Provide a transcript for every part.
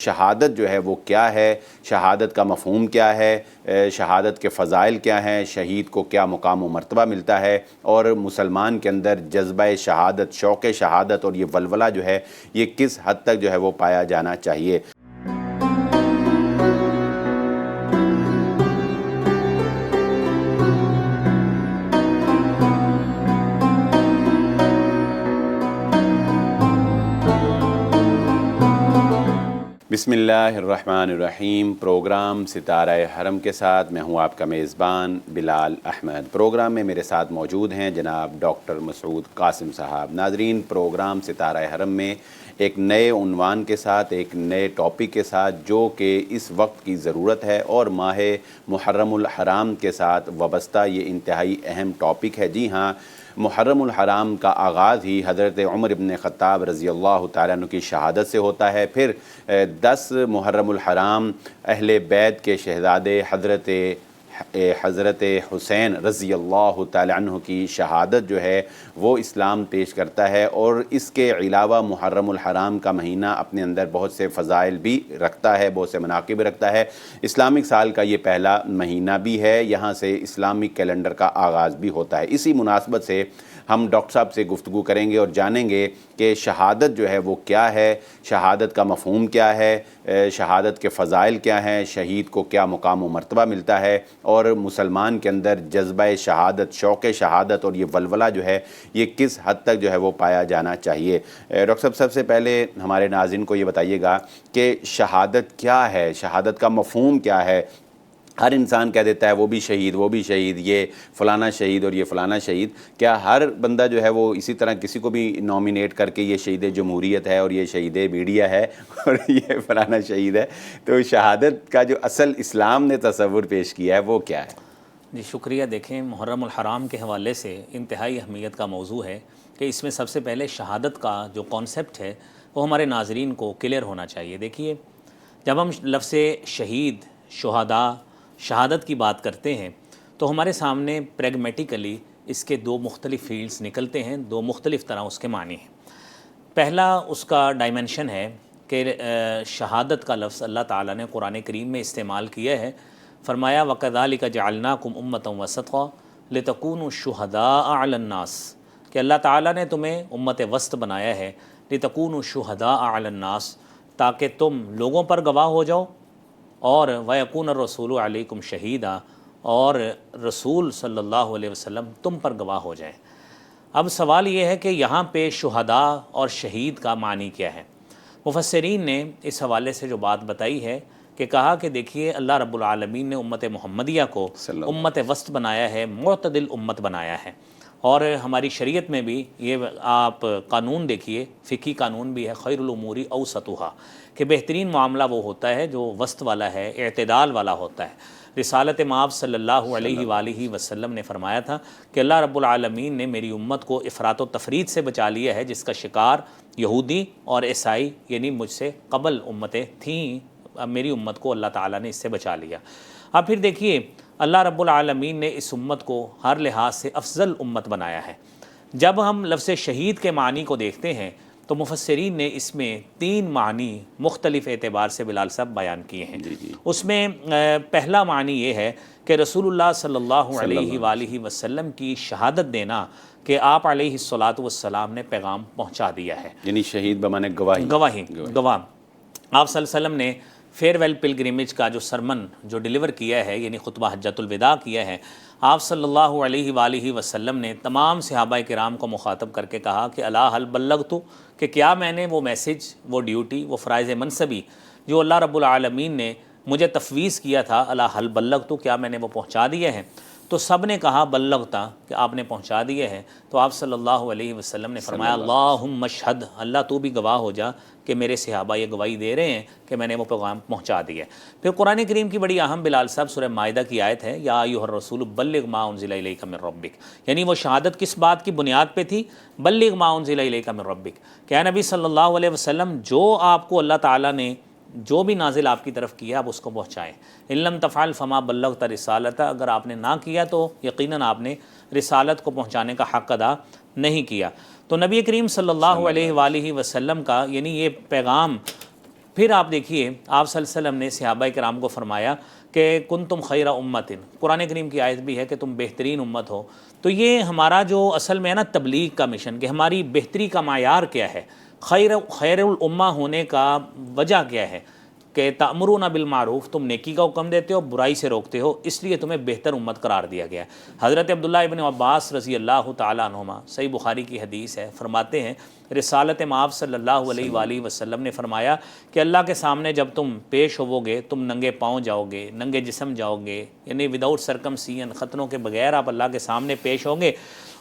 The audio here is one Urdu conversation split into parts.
شہادت جو ہے وہ کیا ہے، شہادت کا مفہوم کیا ہے، شہادت کے فضائل کیا ہیں، شہید کو کیا مقام و مرتبہ ملتا ہے، اور مسلمان کے اندر جذبہ شہادت، شوق شہادت اور یہ ولولہ جو ہے یہ کس حد تک جو ہے وہ پایا جانا چاہیے۔ بسم اللہ الرحمن الرحیم۔ پروگرام ستارہ حرم کے ساتھ میں ہوں آپ کا میزبان بلال احمد۔ پروگرام میں میرے ساتھ موجود ہیں جناب ڈاکٹر مسعود قاسم صاحب۔ ناظرین، پروگرام ستارہ حرم میں ایک نئے عنوان کے ساتھ، ایک نئے ٹاپک کے ساتھ جو کہ اس وقت کی ضرورت ہے اور ماہ محرم الحرام کے ساتھ وابستہ یہ انتہائی اہم ٹاپک ہے۔ جی ہاں، محرم الحرام کا آغاز ہی حضرت عمر بن خطاب رضی اللہ تعالیٰ عنہ کی شہادت سے ہوتا ہے۔ پھر 10 محرم الحرام اہل بیت کے شہزادے حضرت حسین رضی اللہ تعالیٰ عنہ کی شہادت جو ہے وہ اسلام پیش کرتا ہے، اور اس کے علاوہ محرم الحرام کا مہینہ اپنے اندر بہت سے فضائل بھی رکھتا ہے، بہت سے مناقب رکھتا ہے۔ اسلامک سال کا یہ پہلا مہینہ بھی ہے، یہاں سے اسلامک کیلنڈر کا آغاز بھی ہوتا ہے۔ اسی مناسبت سے ہم ڈاکٹر صاحب سے گفتگو کریں گے اور جانیں گے کہ شہادت جو ہے وہ کیا ہے، شہادت کا مفہوم کیا ہے، شہادت کے فضائل کیا ہیں، شہید کو کیا مقام و مرتبہ ملتا ہے، اور مسلمان کے اندر جذبہ شہادت، شوق شہادت اور یہ ولولہ جو ہے یہ کس حد تک جو ہے وہ پایا جانا چاہیے۔ ڈاکٹر صاحب، سب سے پہلے ہمارے ناظرین کو یہ بتائیے گا کہ شہادت کیا ہے، شہادت کا مفہوم کیا ہے۔ ہر انسان کہہ دیتا ہے وہ بھی شہید، وہ بھی شہید، یہ فلانا شہید اور یہ فلانا شہید۔ کیا ہر بندہ جو ہے وہ اسی طرح کسی کو بھی نامینیٹ کر کے یہ شہید جمہوریت ہے اور یہ شہید میڈیا ہے اور یہ فلانا شہید ہے؟ تو شہادت کا جو اصل اسلام نے تصور پیش کیا ہے وہ کیا ہے؟ جی شکریہ۔ دیکھیں، محرم الحرام کے حوالے سے انتہائی اہمیت کا موضوع ہے کہ اس میں سب سے پہلے شہادت کا جو کانسیپٹ ہے وہ ہمارے ناظرین کو کلیئر ہونا چاہیے۔ دیکھیے، جب ہم لفظ شہید، شہداء، شہادت کی بات کرتے ہیں تو ہمارے سامنے پریگمیٹیکلی اس کے دو مختلف فیلڈز نکلتے ہیں، دو مختلف طرح اس کے معنی ہیں۔ پہلا اس کا ڈائمنشن ہے کہ شہادت کا لفظ اللہ تعالیٰ نے قرآن کریم میں استعمال کیا ہے۔ فرمایا وَكَذَلِكَ جَعَلْنَاكُمْ أُمَّةً وَسَطًا لِتَكُونُوا شُهَدَاءَ عَلَى النَّاسِ، کہ اللہ تعالیٰ نے تمہیں امت وسط بنایا ہے، لِتَكُونُوا شُهَدَاءَ عَلَى النَّاسِ، تاکہ تم لوگوں پر گواہ ہو جاؤ، اور وَيَكُونَ الرَّسُولُ عَلَيْكُمْ شَهِيدًا، اور رسول صلی اللہ علیہ وسلم تم پر گواہ ہو جائیں۔ اب سوال یہ ہے کہ یہاں پہ شہداء اور شہید کا معنی کیا ہے؟ مفسرین نے اس حوالے سے جو بات بتائی ہے کہ کہا کہ دیکھیے، اللہ رب العالمین نے امت محمدیہ کو امت وسط بنایا ہے، معتدل امت بنایا ہے، اور ہماری شریعت میں بھی یہ آپ قانون دیکھیے، فقہی قانون بھی ہے، خیر الامور اوسطها، کہ بہترین معاملہ وہ ہوتا ہے جو وسط والا ہے، اعتدال والا ہوتا ہے۔ رسالت مآب صلی اللہ علیہ وآلہ وسلم نے فرمایا تھا کہ اللہ رب العالمین نے میری امت کو افراط و تفرید سے بچا لیا ہے، جس کا شکار یہودی اور عیسائی یعنی مجھ سے قبل امتیں تھیں، اب میری امت کو اللہ تعالیٰ نے اس سے بچا لیا۔ اب پھر دیکھیے، اللہ رب العالمین نے اس امت کو ہر لحاظ سے افضل امت بنایا ہے۔ جب ہم لفظ شہید کے معنی کو دیکھتے ہیں تو مفسرین نے اس میں 3 معنی مختلف اعتبار سے بلال صاحب بیان کیے ہیں۔ اس میں پہلا معنی یہ ہے کہ رسول اللہ صلی اللہ علیہ وآلہ وسلم کی شہادت دینا کہ آپ علیہ الصلاۃ والسلام نے پیغام پہنچا دیا ہے، یعنی شہید بمانے گواہ۔ گواہ آپ صلی اللہ علیہ وسلم نے فیئرویل پلگریمیج کا جو سرمن جو ڈیلیور کیا ہے، یعنی خطبہ حجۃ الوداع کیا ہے، آپ صلی اللہ علیہ وآلہ وسلم نے تمام صحابہ کرام کو مخاطب کر کے کہا کہ الا هل بلغت، کہ کیا میں نے وہ میسج، وہ ڈیوٹی، وہ فرائض منصبی جو اللہ رب العالمین نے مجھے تفویض کیا تھا، الا هل بلغت، کیا میں نے وہ پہنچا دیا ہے؟ تو سب نے کہا بلغتا، کہ آپ نے پہنچا دیے ہیں۔ تو آپ صلی اللہ علیہ وسلم نے فرمایا اللہم اشہد، اللہ تو بھی گواہ ہو جا کہ میرے صحابہ یہ گواہی دے رہے ہیں کہ میں نے وہ پیغام پہنچا دیا ہے۔ پھر قرآن کریم کی بڑی اہم بلال صاحب سورہ مائدہ کی آیت ہے، یا ایھا الرسول بلغ ما انزل الیک من ربک، یعنی وہ شہادت کس بات کی بنیاد پہ تھی؟ بلغ ما انزل الیک من ربک، کہ اے نبی صلی اللہ علیہ وسلم جو آپ کو اللہ تعالیٰ نے جو بھی نازل آپ کی طرف کیا آپ اس کو پہنچائیں۔ ان لم تفعل فما بلغت رسالتہ، اگر آپ نے نہ کیا تو یقیناً آپ نے رسالت کو پہنچانے کا حق ادا نہیں کیا۔ تو نبی کریم صلی اللہ علیہ وآلہ وسلم کا یعنی یہ پیغام پھر آپ دیکھیے آپ صلی اللہ علیہ وسلم نے صحابہ کرام کو فرمایا کہ کنتم خیر امت، قرآن کریم کی آیت بھی ہے کہ تم بہترین امت ہو۔ تو یہ ہمارا جو اصل میں ہے نا تبلیغ کا مشن، کہ ہماری بہتری کا معیار کیا ہے، خیر الامہ ہونے کا وجہ کیا ہے کہ تأمرون بالمعروف، تم نیکی کا حکم دیتے ہو، برائی سے روکتے ہو، اس لیے تمہیں بہتر امت قرار دیا گیا ہے۔ حضرت عبداللہ ابن عباس رضی اللہ تعالیٰ عنہما، صحیح بخاری کی حدیث ہے، فرماتے ہیں رسالت مآب صلی اللہ علیہ وآلہ وسلم نے فرمایا کہ اللہ کے سامنے جب تم پیش ہوو گے، تم ننگے پاؤں جاؤ گے، ننگے جسم جاؤ گے، یعنی وداؤٹ سرکمسیژن، ختنوں کے بغیر آپ اللہ کے سامنے پیش ہوں گے،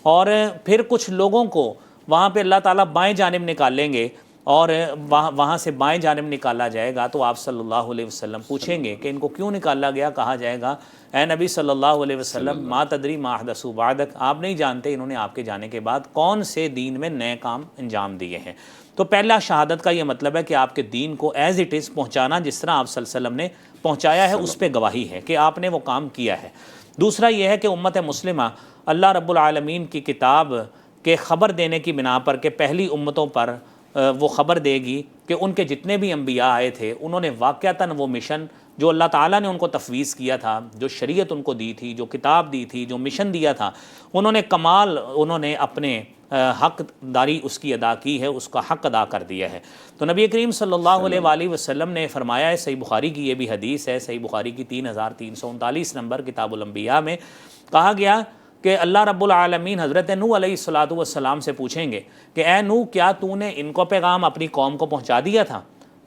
اور پھر کچھ لوگوں کو وہاں پہ اللہ تعالیٰ بائیں جانب نکالیں گے، اور وہاں سے بائیں جانب نکالا جائے گا، تو آپ صلی اللہ علیہ وسلم پوچھیں گے کہ ان کو کیوں نکالا گیا؟ کہا جائے گا اے نبی صلی اللہ علیہ وسلم ما تدری ما احدثوا بعدک، آپ نہیں جانتے انہوں نے آپ کے جانے کے بعد کون سے دین میں نئے کام انجام دیے ہیں۔ تو پہلا شہادت کا یہ مطلب ہے کہ آپ کے دین کو ایز اٹ از پہنچانا، جس طرح آپ صلی اللہ علیہ وسلم نے پہنچایا ہے اس پہ گواہی ہے کہ آپ نے وہ کام کیا ہے۔ دوسرا یہ ہے کہ امت مسلمہ اللہ رب العالمین کی کتاب کے خبر دینے کی بنا پر کہ پہلی امتوں پر وہ خبر دے گی کہ ان کے جتنے بھی انبیاء آئے تھے انہوں نے واقعتاً وہ مشن جو اللہ تعالیٰ نے ان کو تفویض کیا تھا، جو شریعت ان کو دی تھی، جو کتاب دی تھی، جو مشن دیا تھا، انہوں نے کمال، انہوں نے اپنے حق داری اس کی ادا کی ہے، اس کا حق ادا کر دیا ہے۔ تو نبی کریم صلی اللہ علیہ وآلہ وسلم نے فرمایا ہے، صحیح بخاری کی یہ بھی حدیث ہے، صحیح بخاری کی 3339 نمبر کتاب الانبیاء میں کہا گیا کہ اللہ رب العالمین حضرت نوح علیہ السلام سے پوچھیں گے کہ اے نوح، کیا تو نے ان کو پیغام اپنی قوم کو پہنچا دیا تھا؟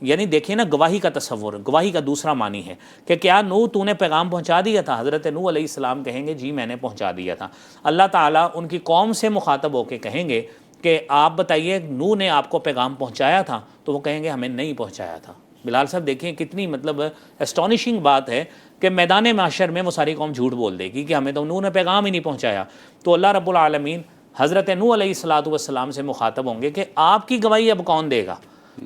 یعنی دیکھیں نا گواہی کا تصور، گواہی کا دوسرا معنی ہے کہ کیا نوح تو نے پیغام پہنچا دیا تھا؟ حضرت نوح علیہ السلام کہیں گے جی میں نے پہنچا دیا تھا۔ اللہ تعالیٰ ان کی قوم سے مخاطب ہو کے کہیں گے کہ آپ بتائیے نوح نے آپ کو پیغام پہنچایا تھا؟ تو وہ کہیں گے ہمیں نہیں پہنچایا تھا۔ بلال صاحب دیکھیں کتنی مطلب اسٹانشنگ بات ہے کہ میدان معاشر میں وہ ساری قوم جھوٹ بول دے گی کہ ہمیں تو نوح نے پیغام ہی نہیں پہنچایا۔ تو اللہ رب العالمین حضرت نوح علیہ السلام سے مخاطب ہوں گے کہ آپ کی گواہی اب کون دے گا؟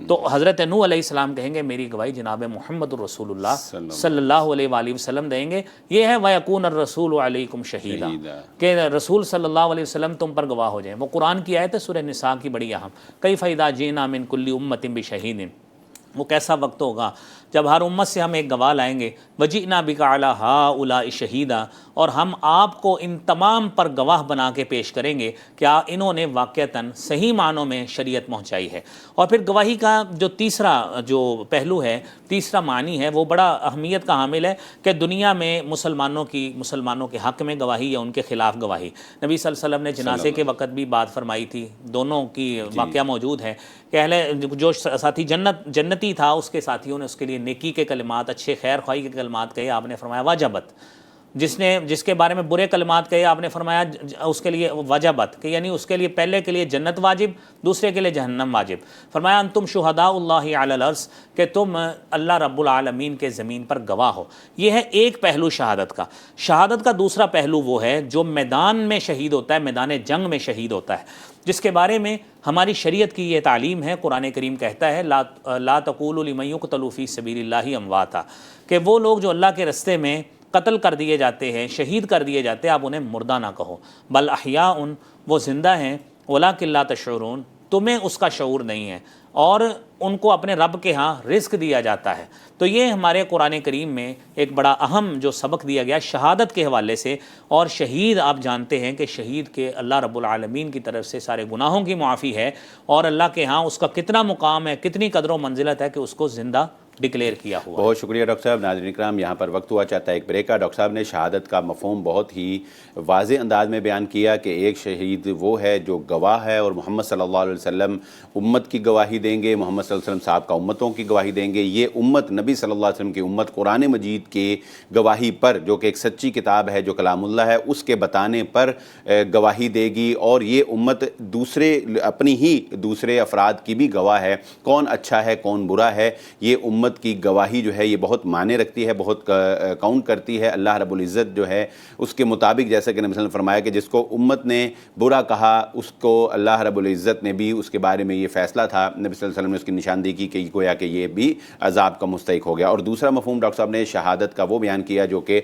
تو حضرت نوح علیہ السلام کہیں گے میری گواہی جناب محمد الرسول اللہ صلی اللہ علیہ وآلہ وسلم دیں گے۔ یہ ہے وَيَكُونَ الرَّسُولُ عَلَيْكُمْ شَهِيدًا، کہ رسول صلی اللہ علیہ وسلم تم پر گواہ ہو جائیں۔ وہ قرآن کی آیت ہے سورہ نساء کی بڑی اہم، كَيْفَ إِذَا جِئْنَا مِنْ كُلِّ أُمَّةٍ بِشَهِيدٍ، وہ کیسا وقت ہوگا جب ہر امت سے ہم ایک گواہ لائیں گے، وَجِئْنَا بِكَ عَلَىٰ هَٰؤُلَاءِ شَهِيدًا، اور ہم آپ کو ان تمام پر گواہ بنا کے پیش کریں گے کہ انہوں نے واقعتاً صحیح معنوں میں شریعت پہنچائی ہے۔ اور پھر گواہی کا جو تیسرا جو پہلو ہے، تیسرا معنی ہے، وہ بڑا اہمیت کا حامل ہے کہ دنیا میں مسلمانوں کے حق میں گواہی یا ان کے خلاف گواہی۔ نبی صلی اللہ علیہ وسلم نے جنازے کے وقت بھی بات فرمائی تھی، دونوں کی واقعہ موجود ہے کہ جو ساتھی جنتی تھا اس کے ساتھیوں نے اس کے لیے نیکی کے کلمات، اچھے خیر خواہی کے کلمات کہے، آپ نے فرمایا واجبت۔ جس کے بارے میں برے کلمات کہے، آپ نے فرمایا اس کے لیے واجبت، کہ یعنی اس کے لیے پہلے کے لیے جنت واجب، دوسرے کے لیے جہنم واجب۔ فرمایا انتم شہداء اللہ علی الارض، کہ تم اللہ رب العالمین کے زمین پر گواہ ہو۔ یہ ہے ایک پہلو شہادت کا۔ شہادت کا دوسرا پہلو وہ ہے جو میدان میں شہید ہوتا ہے، میدان جنگ میں شہید ہوتا ہے، جس کے بارے میں ہماری شریعت کی یہ تعلیم ہے۔ قرآن کریم کہتا ہے لا تقولوا لمن یقتل فی سبیل اللہ امواتا، کہ وہ لوگ جو اللہ کے رستے میں قتل کر دیے جاتے ہیں، شہید کر دیے جاتے ہیں، آپ انہیں مردہ نہ کہو، بل احیاء، وہ زندہ ہیں، ولکن لا تشعرون، تمہیں اس کا شعور نہیں ہے، اور ان کو اپنے رب کے ہاں رزق دیا جاتا ہے۔ تو یہ ہمارے قرآن کریم میں ایک بڑا اہم جو سبق دیا گیا شہادت کے حوالے سے۔ اور شہید آپ جانتے ہیں کہ شہید کے اللہ رب العالمین کی طرف سے سارے گناہوں کی معافی ہے، اور اللہ کے ہاں اس کا کتنا مقام ہے، کتنی قدر و منزلت ہے کہ اس کو زندہ ڈکلیئر کیا ہوا۔ بہت شکریہ ڈاکٹر صاحب۔ ناظرین اکرام، یہاں پر وقت ہوا چاہتا ہے ایک بریک کا۔ ڈاکٹر صاحب نے شہادت کا مفہوم بہت ہی واضح انداز میں بیان کیا کہ ایک شہید وہ ہے جو گواہ ہے، اور محمد صلی اللہ علیہ وسلم امت کی گواہی دیں گے، محمد صلی اللہ علیہ وسلم صاحب کا امتوں کی گواہی دیں گے۔ یہ امت نبی صلی اللہ علیہ وسلم کی امت قرآن مجید کے گواہی پر، جو کہ ایک سچی کتاب ہے جو کلام اللہ ہے، اس کے بتانے پر گواہی دے گی، اور یہ امت اپنی ہی دوسرے افراد کی بھی گواہ ہے، کون اچھا ہے کون برا ہے۔ یہ امت کی گواہی جو ہے یہ بہت معنی رکھتی ہے، بہت کاؤنٹ کرتی ہے۔ اللہ رب العزت جو ہے اس کے مطابق، جیسا کہ نبی صلی اللہ علیہ وسلم نے فرمایا کہ جس کو امت نے برا کہا اس کو اللہ رب العزت نے بھی اس کے بارے میں یہ فیصلہ تھا، نبی صلی اللہ علیہ وسلم نے اس کی نشاندہی کی کہ گویا کہ یہ بھی عذاب کا مستحق ہو گیا۔ اور دوسرا مفہوم ڈاکٹر صاحب نے شہادت کا وہ بیان کیا جو کہ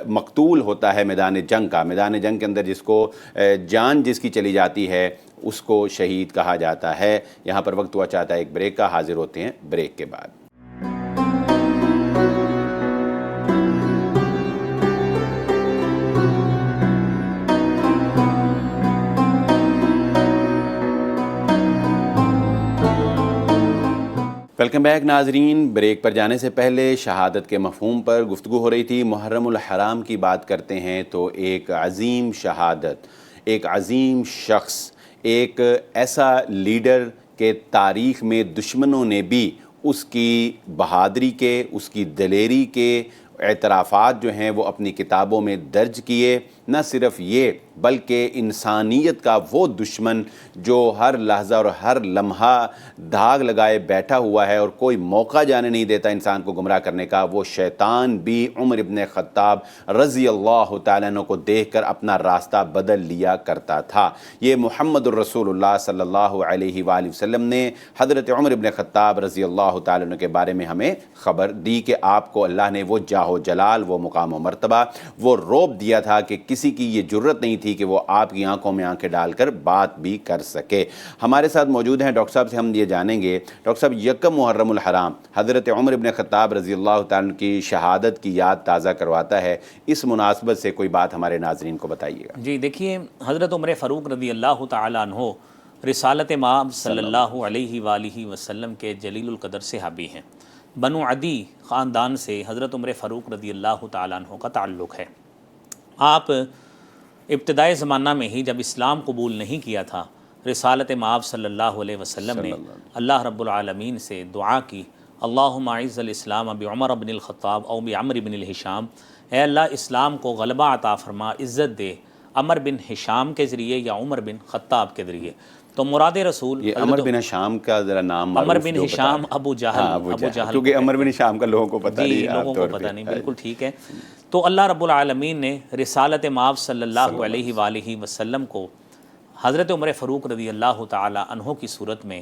مقتول ہوتا ہے میدان جنگ کا، میدان جنگ کے اندر جس کو جان جس کی چلی جاتی ہے اس کو شہید کہا جاتا ہے۔ یہاں پر وقت ہوا چاہتا ہے ایک بریک کا، حاضر ہوتے ہیں بریک کے بعد۔ ویلکم بیک ناظرین. بریک پر جانے سے پہلے شہادت کے مفہوم پر گفتگو ہو رہی تھی. محرم الحرام کی بات کرتے ہیں تو ایک عظیم شہادت، ایک عظیم شخص، ایک ایسا لیڈر کہ تاریخ میں دشمنوں نے بھی اس کی بہادری کے، اس کی دلیری کے اعترافات جو ہیں وہ اپنی کتابوں میں درج کیے. نہ صرف یہ بلکہ انسانیت کا وہ دشمن جو ہر لحظہ اور ہر لمحہ داغ لگائے بیٹھا ہوا ہے اور کوئی موقع جانے نہیں دیتا انسان کو گمراہ کرنے کا، وہ شیطان بھی عمر ابن خطاب رضی اللہ تعالیٰ عنہ کو دیکھ کر اپنا راستہ بدل لیا کرتا تھا. یہ محمد الرسول اللہ صلی اللہ علیہ وآلہ وسلم نے حضرت عمر ابن خطاب رضی اللہ تعالیٰ عنہ کے بارے میں ہمیں خبر دی کہ آپ کو اللہ نے وہ جاہ و جلال، وہ مقام و مرتبہ، وہ رعب دیا تھا کہ کسی کی یہ جرت نہیں تھی کہ وہ آپ کی آنکھوں میں آنکھیں ڈال کر بات بھی کر سکے. ہمارے ساتھ موجود ہیں ڈاکٹر صاحب سے ہم یہ جانیں گے. ڈاکٹر صاحب، یکم محرم الحرام حضرت عمر ابن خطاب رضی اللہ تعالیٰ عنہ کی شہادت کی یاد تازہ کرواتا ہے. اس مناسبت سے کوئی بات ہمارے ناظرین کو بتائیے گا. جی دیکھیے، حضرت عمر فاروق رضی اللہ تعالیٰ عنہ رسالت مآب صلی اللہ علیہ وآلہ وسلم کے جلیل القدر صحابی ہیں. بنو عدی خاندان سے حضرت عمر فاروق رضی اللہ تعالیٰ عنہ کا تعلق ہے. آپ ابتدائی زمانہ میں ہی جب اسلام قبول نہیں کیا تھا، رسالت مآب صلی اللہ علیہ وسلم نے اللہ رب العالمین سے دعا کی، اللہم اعز الاسلام بعمر بن الخطاب او بعمر بن الہشام، اے اللہ اسلام کو غلبہ عطا فرما، عزت دے عمر بن ہشام کے ذریعے یا عمر بن خطاب کے ذریعے. تو مراد رسول یہ عمر بن ہشام کا ذرا نام عمر بن ہشام ابو جہل کیونکہ عمر بن ہشام کا لوگوں کو پتہ نہیں، لوگوں کو پتہ نہیں، بالکل ٹھیک ہے. تو اللہ رب العالمین نے رسالت مآب صلی اللہ علیہ وآلہ وسلم کو حضرت عمر فاروق رضی اللہ تعالی عنہ کی صورت میں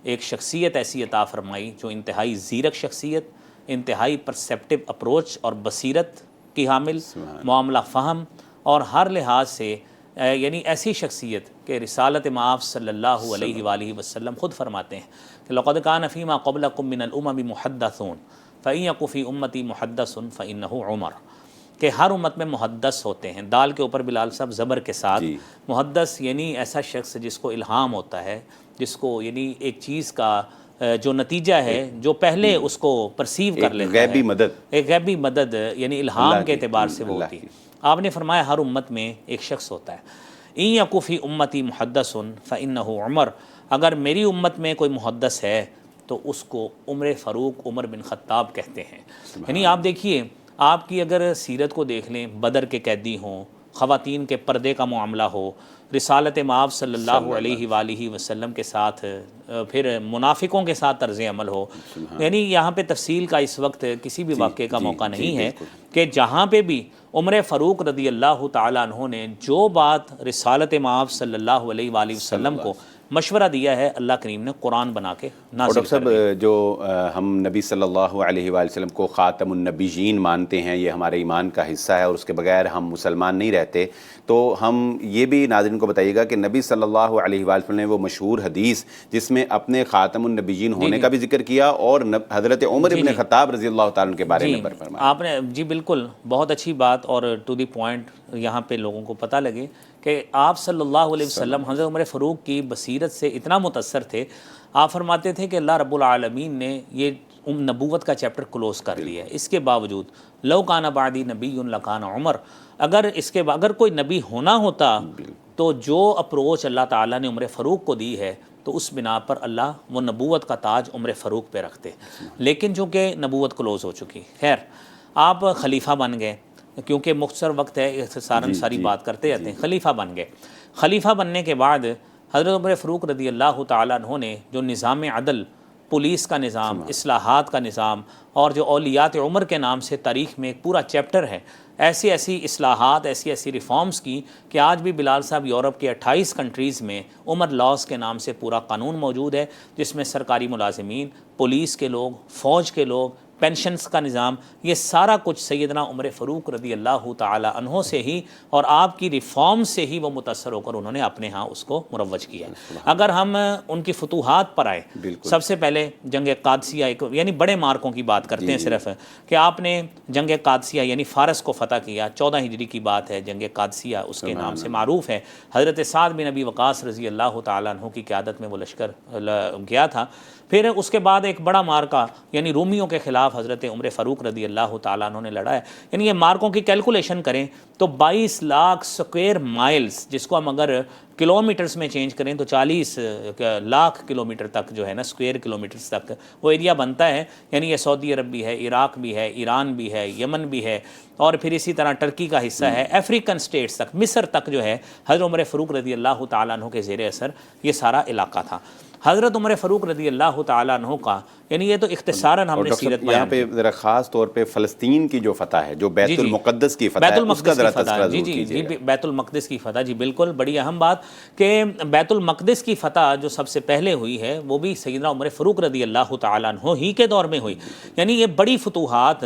ایک شخصیت ایسی عطا فرمائی جو انتہائی زیرک شخصیت، انتہائی پرسیپٹو اپروچ اور بصیرت کی حامل، معاملہ فہم اور ہر لحاظ سے یعنی ایسی شخصیت کہ رسالت مآب صلی اللہ علیہ وآلہ وسلم خود فرماتے ہیں کہ لقد کان فیما قبلکم من الامم محدثون فإن یک فی امتی محدث فإنہ عمر، کہ ہر امت میں محدث ہوتے ہیں. دال کے اوپر بلال صاحب زبر کے ساتھ محدث یعنی ایسا شخص جس کو الہام ہوتا ہے، جس کو یعنی ایک چیز کا جو نتیجہ ہے جو پہلے اس کو پرسیو کر لیتا ہے، غیبی مدد، ایک غیبی مدد یعنی الہام کے اعتبار سے وہ ہوتی ہے. آپ نے فرمایا ہر امت میں ایک شخص ہوتا ہے. ان یک فی امتی محدث فإنہ عمر، اگر میری امت میں کوئی محدث ہے تو اس کو عمر فاروق عمر بن خطاب کہتے ہیں. یعنی آپ دیکھیے، آپ کی اگر سیرت کو دیکھ لیں، بدر کے قیدی ہوں، خواتین کے پردے کا معاملہ ہو، رسالت مآب صلی اللہ علیہ وآلہ وسلم کے ساتھ پھر منافقوں کے ساتھ طرز عمل ہو، یعنی یہاں پہ تفصیل کا اس وقت کسی بھی واقعے کا موقع نہیں ہے کہ جہاں پہ بھی عمر فاروق رضی اللہ تعالیٰ عنہ نے جو بات رسالت مآب صلی اللہ علیہ وآلہ وسلم کو مشورہ دیا ہے، اللہ کریم نے قرآن بنا کے نازل کر دیا. صاحب، جو ہم نبی صلی اللہ علیہ وآلہ وسلم کو خاتم النبیین مانتے ہیں، یہ ہمارے ایمان کا حصہ ہے اور اس کے بغیر ہم مسلمان نہیں رہتے. تو ہم یہ بھی ناظرین کو بتائیے گا کہ نبی صلی اللہ علیہ وآلہ وسلم نے وہ مشہور حدیث جس میں اپنے خاتم النبیین ہونے کا بھی ذکر کیا اور حضرت عمر ابن خطاب رضی اللہ تعالیٰ عنہ کے بارے میں فرمایا. آپ نے جی بالکل بہت اچھی بات اور ٹو دی پوائنٹ یہاں پہ لوگوں کو پتہ لگے کہ آپ صلی اللہ علیہ وسلم حضرت عمر فاروق کی بصیرت سے اتنا متاثر تھے. آپ فرماتے تھے کہ اللہ رب العالمین نے یہ نبوت کا چیپٹر کلوز کر لیا ہے. اس کے باوجود لو کان بعدی نبی لکان عمر، اگر کوئی نبی ہونا ہوتا تو جو اپروچ اللہ تعالیٰ نے عمر فاروق کو دی ہے تو اس بنا پر اللہ وہ نبوت کا تاج عمر فاروق پہ رکھتے. لیکن چونکہ نبوت کلوز ہو چکی، خیر آپ خلیفہ بن گئے، کیونکہ مختصر وقت ہے اختصاراً ساری بات کرتے رہتے ہیں. خلیفہ بن گئے. خلیفہ بننے کے بعد حضرت عمر فاروق رضی اللہ تعالیٰ عنہ نے جو نظام عدل، پولیس کا نظام، اصلاحات کا نظام اور جو اولیات عمر کے نام سے تاریخ میں ایک پورا چیپٹر ہے، ایسی ایسی اصلاحات، ایسی ریفارمز کی کہ آج بھی بلال صاحب یورپ کے 28 کنٹریز میں عمر لاس کے نام سے پورا قانون موجود ہے، جس میں سرکاری ملازمین، پولیس کے لوگ، فوج کے لوگ، پینشنز کا نظام، یہ سارا کچھ سیدنا عمر فاروق رضی اللہ تعالی عنہ سے ہی اور آپ کی ریفارم سے ہی وہ متاثر ہو کر انہوں نے اپنے ہاں اس کو مروج کیا ہے۔ اگر ہم ان کی فتوحات پر آئے، سب سے پہلے جنگ قادسیہ، یعنی بڑے مارکوں کی بات کرتے ہیں صرف، کہ آپ نے جنگ قادسیہ یعنی فارس کو فتح کیا، 14 ہجری کی بات ہے، جنگ قادسیہ اس کے نام سے معروف ہے۔ حضرت سعد بن ابی وقاص رضی اللہ تعالیٰ عنہ کی قیادت میں وہ لشکر گیا تھا۔ پھر اس کے بعد ایک بڑا مارکا یعنی رومیوں کے خلاف حضرت عمر فاروق رضی اللہ تعالیٰ عنہ نے لڑا ہے۔ یعنی یہ مارکوں کی کیلکولیشن کریں تو 22 لاکھ سکوائر مائلز، جس کو ہم اگر کلومیٹرز میں چینج کریں تو 40 لاکھ کلومیٹر تک جو ہے نا، سکوائر کلومیٹرز تک وہ ایریا بنتا ہے۔ یعنی یہ سعودی عرب بھی ہے، عراق بھی ہے، ایران بھی ہے، یمن بھی ہے، اور پھر اسی طرح ٹرکی کا حصہ ہے، افریقن سٹیٹس تک، مصر تک جو ہے حضرت عمر فاروق رضی اللہ تعالیٰ عنہ کے زیر اثر یہ سارا علاقہ تھا۔ حضرت عمر فاروق رضی اللہ تعالیٰ عنہ کا یعنی یہ تو اختصاراً ہم نے سیرت یہاں پہ ذرا خاص طور پہ فلسطین کی جو فتح ہے، جو بیت المقدس کی فتح ہے، اس کا ذرا تذکرہ ضرور کیجیے گا۔ بیت المقدس کی فتح، جی بالکل، بڑی اہم بات کہ بیت المقدس کی فتح جو سب سے پہلے ہوئی ہے وہ بھی سیدنا عمر فاروق رضی اللہ تعالیٰ عنہ ہی کے دور میں ہوئی۔ یعنی یہ بڑی فتوحات،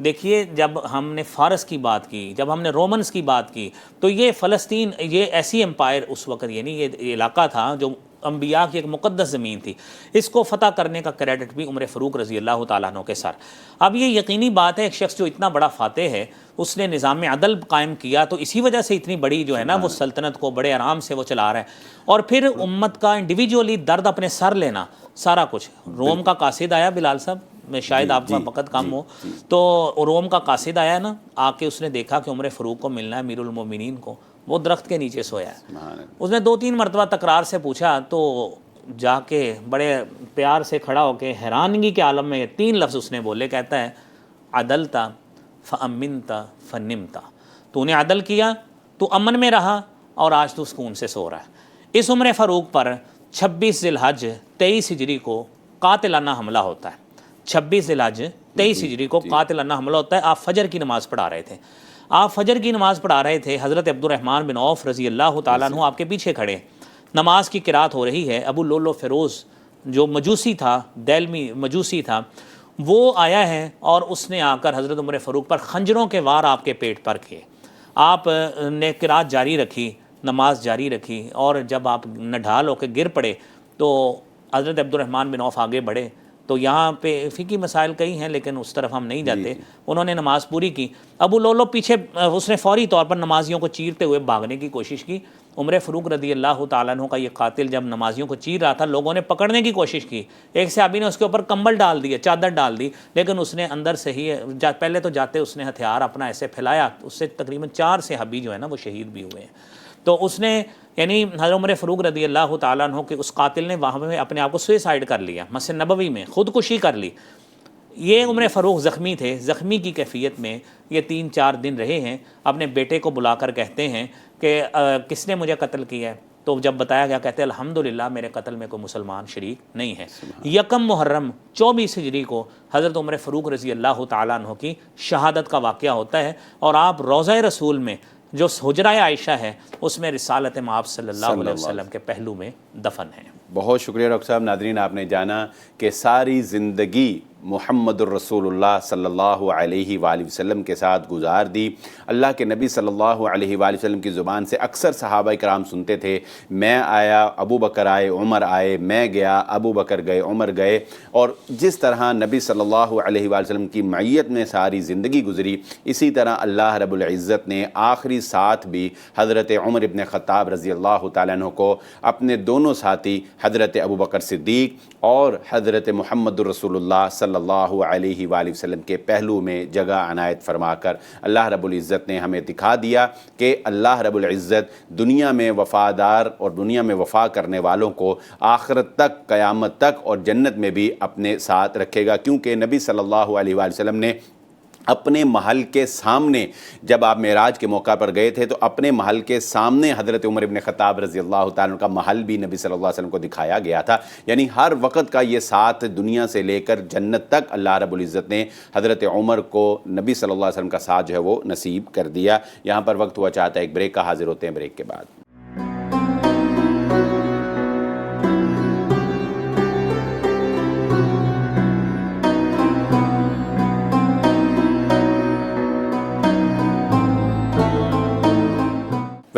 دیکھیے جب ہم نے فارس کی بات کی، جب ہم نے رومنز کی بات کی، تو یہ فلسطین یہ ایسی امپائر اس وقت، یعنی یہ علاقہ تھا جو انبیاء کی ایک مقدس زمین تھی، اس کو فتح کرنے کا کریڈٹ بھی عمر فاروق رضی اللہ تعالیٰ عنہ کے سر۔ اب یہ یقینی بات ہے، ایک شخص جو اتنا بڑا فاتح ہے، اس نے نظام عدل قائم کیا، تو اسی وجہ سے اتنی بڑی جو ہے نا وہ سلطنت کو بڑے آرام سے وہ چلا رہا ہے۔ اور پھر امت کا انڈیویجولی درد اپنے سر لینا، سارا کچھ۔ روم کا قاصد آیا، بلال صاحب میں شاید آپ کا وقت کم ہو، تو روم کا قاصد آیا نا، آ کے اس نے دیکھا کہ عمر فاروق کو ملنا ہے، امیر المومنین کو، وہ درخت کے نیچے سویا ہے۔ اس نے 2-3 مرتبہ تکرار سے پوچھا، تو جا کے بڑے پیار سے کھڑا ہو کے حیرانگی کے عالم میں 3 لفظ اس نے بولے، کہتا ہے عدلتا فامنتا فنمتا، تو نے عدل کیا تو امن میں رہا اور آج تو سکون سے سو رہا ہے۔ اس عمر فاروق پر 26 ذی الحج 23 ہجری کو قاتلانہ حملہ ہوتا ہے۔ 26 ذی الحج 23 ہجری کو قاتلانہ حملہ ہوتا ہے۔ آپ فجر کی نماز پڑھا رہے تھے، آپ فجر کی نماز پڑھا رہے تھے، حضرت عبد الرحمن بن عوف رضی اللہ تعالیٰ عنہ آپ کے پیچھے کھڑے، نماز کی قرات ہو رہی ہے۔ ابو لولو فیروز جو مجوسی تھا، دہلوی مجوسی تھا، وہ آیا ہے اور اس نے آ کر حضرت عمر فاروق پر خنجروں کے وار آپ کے پیٹ پر کیے۔ آپ نے قرات جاری رکھی، نماز جاری رکھی، اور جب آپ نڈھال ہو کے گر پڑے تو حضرت عبد الرحمن بن عوف آگے بڑھے۔ تو یہاں پہ فقہی مسائل کئی ہیں لیکن اس طرف ہم نہیں جاتے۔ انہوں نے نماز پوری کی، ابو لولو پیچھے، اس نے فوری طور پر نمازیوں کو چیرتے ہوئے بھاگنے کی کوشش کی۔ عمر فاروق رضی اللہ تعالیٰ عنہ کا یہ قاتل جب نمازیوں کو چیر رہا تھا، لوگوں نے پکڑنے کی کوشش کی، ایک صحابی نے اس کے اوپر کمبل ڈال دیا، چادر ڈال دی، لیکن اس نے اندر سے ہی پہلے تو جاتے اس نے ہتھیار اپنا ایسے پھیلایا، اس سے تقریباً 4 صحابی جو ہے نا وہ شہید بھی ہوئے ہیں۔ تو اس نے یعنی حضرت عمر فاروق رضی اللہ تعالیٰ عنہ کے اس قاتل نے وہاں پہ اپنے آپ کو سوئسائڈ کر لیا، مسجد نبوی میں خودکشی کر لی۔ یہ عمر فاروق زخمی تھے، زخمی کی کیفیت میں یہ 3-4 دن رہے ہیں۔ اپنے بیٹے کو بلا کر کہتے ہیں کہ کس نے مجھے قتل کیا ہے؟ تو جب بتایا گیا کہتے ہیں الحمدللہ میرے قتل میں کوئی مسلمان شریک نہیں ہے۔ یکم محرم 24 ہجری کو حضرت عمر فاروق رضی اللہ تعالیٰ عنہ کی شہادت کا واقعہ ہوتا ہے، اور آپ روضہ رسول میں جو حجرہ عائشہ ہے اس میں رسالت مآب صلی اللہ علیہ وسلم کے پہلو میں دفن ہیں۔ بہت شکریہ ڈاکٹر صاحب۔ ناظرین، آپ نے جانا کہ ساری زندگی محمد الرسول اللہ صلی اللہ علیہ وآلہ وسلم کے ساتھ گزار دی۔ اللہ کے نبی صلی اللہ علیہ وآلہ وسلم کی زبان سے اکثر صحابہ کرام سنتے تھے، میں آیا، ابو بکر آئے، عمر آئے، میں گیا، ابو بکر گئے، عمر گئے۔ اور جس طرح نبی صلی اللہ علیہ وآلہ وسلم کی معیت میں ساری زندگی گزری، اسی طرح اللہ رب العزت نے آخری ساتھ بھی حضرت عمر ابن خطاب رضی اللہ تعالیٰ عنہ کو اپنے دونوں ساتھی حضرت ابو بکر صدیق اور حضرت محمد الرسول اللہ صلی اللہ علیہ وآلہ وسلم کے پہلو میں جگہ عنایت فرما کر اللہ رب العزت نے ہمیں دکھا دیا کہ اللہ رب العزت دنیا میں وفادار اور دنیا میں وفا کرنے والوں کو آخرت تک، قیامت تک اور جنت میں بھی اپنے ساتھ رکھے گا، کیونکہ نبی صلی اللہ علیہ وآلہ وسلم نے اپنے محل کے سامنے، جب آپ معراج کے موقع پر گئے تھے تو اپنے محل کے سامنے حضرت عمر ابن خطاب رضی اللہ تعالیٰ عنہ کا محل بھی نبی صلی اللہ علیہ وسلم کو دکھایا گیا تھا۔ یعنی ہر وقت کا یہ ساتھ دنیا سے لے کر جنت تک اللہ رب العزت نے حضرت عمر کو نبی صلی اللہ علیہ وسلم کا ساتھ جو ہے وہ نصیب کر دیا۔ یہاں پر وقت ہوا چاہتا ہے ایک بریک کا، حاضر ہوتے ہیں بریک کے بعد۔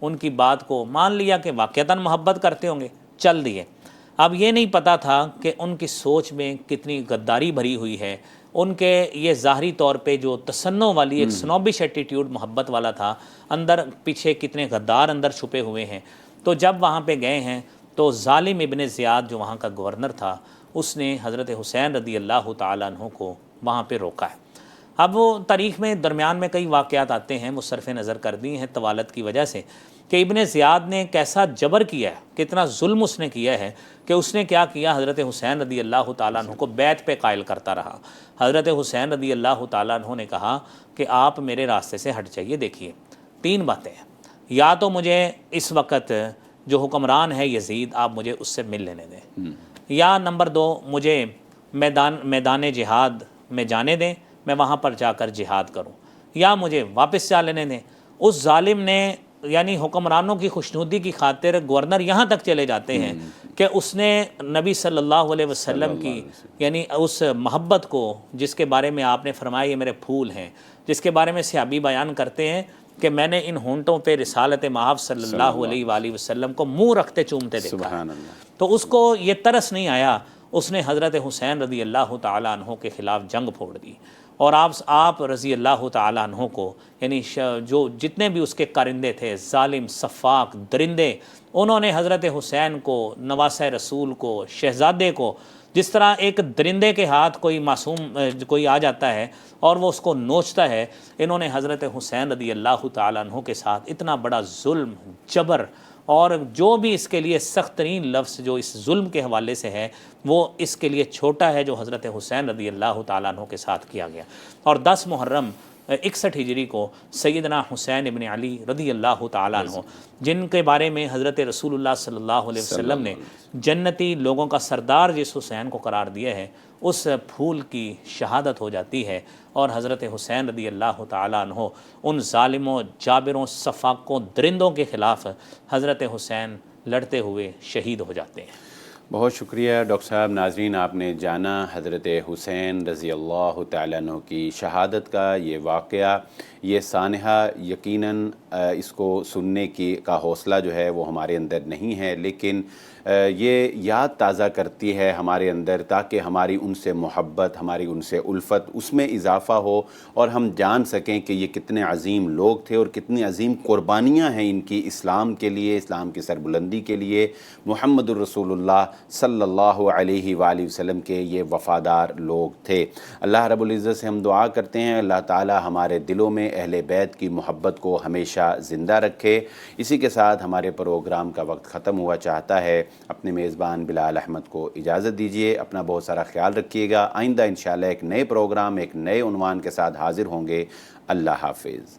ان کی بات کو مان لیا کہ واقعتاً محبت کرتے ہوں گے، چل دیے۔ اب یہ نہیں پتہ تھا کہ ان کی سوچ میں کتنی غداری بھری ہوئی ہے، ان کے یہ ظاہری طور پہ جو تصنع والی ایک سنوبش ایٹیٹیوڈ محبت والا تھا، اندر پیچھے کتنے غدار اندر چھپے ہوئے ہیں۔ تو جب وہاں پہ گئے ہیں تو ظالم ابن زیاد جو وہاں کا گورنر تھا، اس نے حضرت حسین رضی اللہ تعالیٰ عنہ کو وہاں پہ روکا ہے۔ اب وہ تاریخ میں درمیان میں کئی واقعات آتے ہیں، وہ صرف نظر کر دی ہیں طوالت کی وجہ سے، کہ ابن زیاد نے کیسا جبر کیا ہے، کتنا ظلم اس نے کیا ہے، کہ اس نے کیا کیا، حضرت حسین رضی اللہ تعالیٰ عنہ کو بیعت پہ قائل کرتا رہا۔ حضرت حسین رضی اللہ تعالیٰ عنہ نے کہا کہ آپ میرے راستے سے ہٹ جائیے۔ دیکھیے 3 باتیں ہیں، یا تو مجھے اس وقت جو حکمران ہے یزید، آپ مجھے اس سے مل لینے دیں، یا نمبر 2 مجھے میدان جہاد میں جانے دیں، میں وہاں پر جا کر جہاد کروں، یا مجھے واپس جا لینے دیں۔ اس ظالم نے یعنی حکمرانوں کی خوشنودی کی خاطر گورنر یہاں تک چلے جاتے ہیں کہ اس نے نبی صلی اللہ علیہ وسلم کی یعنی اس محبت کو، جس کے بارے میں آپ نے فرمایا یہ میرے پھول ہیں، جس کے بارے میں صحابی بیان کرتے ہیں کہ میں نے ان ہونٹوں پہ رسالت مآب صلی اللہ علیہ وآلہ وسلم کو منہ رکھتے چومتے دیکھا، سبحان اللہ۔ تو اس کو یہ ترس نہیں آیا، اس نے حضرت حسین رضی اللہ تعالیٰ عنہ کے خلاف جنگ پھوڑ دی، اور آپ رضی اللہ تعالیٰ عنہ کو یعنی جو جتنے بھی اس کے کارندے تھے، ظالم صفاق درندے، انہوں نے حضرت حسین کو، نواسہ رسول کو، شہزادے کو، جس طرح ایک درندے کے ہاتھ کوئی معصوم کوئی آ جاتا ہے اور وہ اس کو نوچتا ہے، انہوں نے حضرت حسین رضی اللہ تعالیٰ عنہ کے ساتھ اتنا بڑا ظلم، جبر، اور جو بھی اس کے لیے سخت ترین لفظ جو اس ظلم کے حوالے سے ہے وہ اس کے لیے چھوٹا ہے جو حضرت حسین رضی اللہ تعالیٰ عنہ کے ساتھ کیا گیا۔ اور 10 محرم 61 ہجری کو سیدنا حسین ابن علی رضی اللہ تعالیٰ عنہ، جن کے بارے میں حضرت رسول اللہ صلی اللہ علیہ وسلم نے جنتی لوگوں کا سردار جس حسین کو قرار دیا ہے، اس پھول کی شہادت ہو جاتی ہے، اور حضرت حسین رضی اللہ تعالیٰ عنہ ان ظالموں، جابروں، صفاقوں، درندوں کے خلاف حضرت حسین لڑتے ہوئے شہید ہو جاتے ہیں۔ بہت شکریہ ڈاکٹر صاحب۔ ناظرین، آپ نے جانا حضرت حسین رضی اللہ تعالیٰ عنہ کی شہادت کا یہ واقعہ، یہ سانحہ یقیناً اس کو سننے کا حوصلہ جو ہے وہ ہمارے اندر نہیں ہے، لیکن یہ یاد تازہ کرتی ہے ہمارے اندر، تاکہ ہماری ان سے محبت، ہماری ان سے الفت، اس میں اضافہ ہو، اور ہم جان سکیں کہ یہ کتنے عظیم لوگ تھے اور کتنی عظیم قربانیاں ہیں ان کی اسلام کے لیے، اسلام کی سربلندی کے لیے۔ محمد الرسول اللہ صلی اللہ علیہ وآلہ وسلم کے یہ وفادار لوگ تھے۔ اللہ رب العزت سے ہم دعا کرتے ہیں اللہ تعالی ہمارے دلوں میں اہل بیت کی محبت کو ہمیشہ زندہ رکھے۔ اسی کے ساتھ ہمارے پروگرام کا وقت ختم ہوا چاہتا ہے۔ اپنے میزبان بلال احمد کو اجازت دیجیے، اپنا بہت سارا خیال رکھیے گا۔ آئندہ انشاءاللہ ایک نئے پروگرام، ایک نئے عنوان کے ساتھ حاضر ہوں گے۔ اللہ حافظ۔